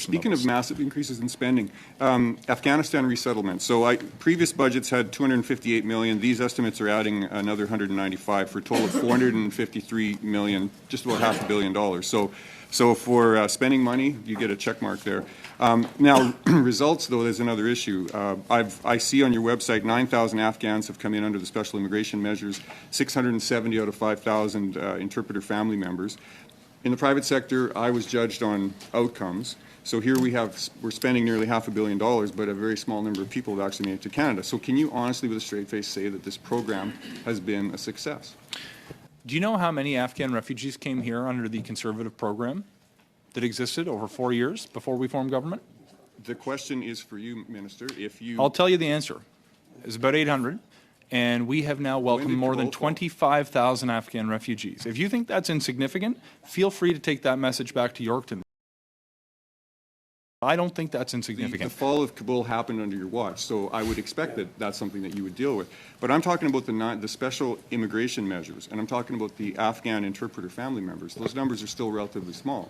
Speaking of massive increases in spending, Afghanistan resettlement. So previous budgets had 258 million. These estimates are adding another 195 for a total of 453 million, just about $500 million. So for spending money, you get a check mark there. Now, results, though, there's another issue. I see on your website 9,000 Afghans have come in under the special immigration measures, 670 out of 5,000 interpreter family members. In the private sector, I was judged on outcomes. So here we're spending nearly $500 million, but a very small number of people have actually made it to Canada. So can you honestly, with a straight face, say that this program has been a success? Do you know how many Afghan refugees came here under the Conservative program that existed over 4 years before we formed government? The question is for you, Minister. I'll tell you the answer. It's about 800. And we have now welcomed more than 25,000 Afghan refugees. If you think that's insignificant, feel free to take that message back to Yorkton. I don't think that's insignificant. The fall of Kabul happened under your watch, so I would expect that that's something that you would deal with. But I'm talking about the special immigration measures, and I'm talking about the Afghan interpreter family members. Those numbers are still relatively small.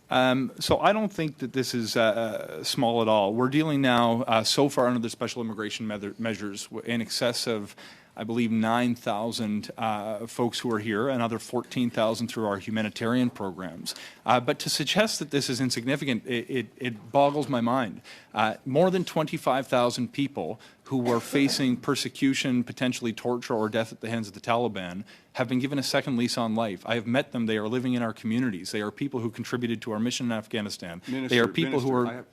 So I don't think that this is small at all. We're dealing now, so far under the special immigration measures, in excess of, I believe, 9,000 folks who are here, another 14,000 through our humanitarian programs. But to suggest that this is insignificant, it boggles my mind. More than 25,000 people who were facing persecution, potentially torture or death at the hands of the Taliban have been given a second lease on life. I have met them. They are living in our communities. They are people who contributed to our mission in Afghanistan. They are people who are...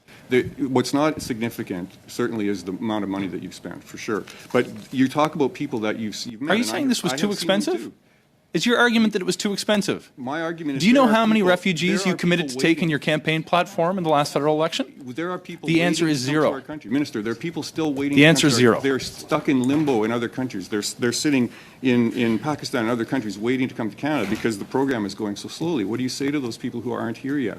What's not significant, certainly, is the amount of money that you've spent, for sure. But you talk about people that you've met. Are you saying this was too expensive? Is your argument that it was too expensive? My argument is... Do you know how many refugees you committed to take in your campaign platform in the last federal election? There are people... The answer is zero. Minister, there are people still waiting... The answer is zero. They're stuck in limbo in other countries. They're sitting in Pakistan and other countries waiting to come to Canada because the program is going so slowly. What do you say to those people who aren't here yet?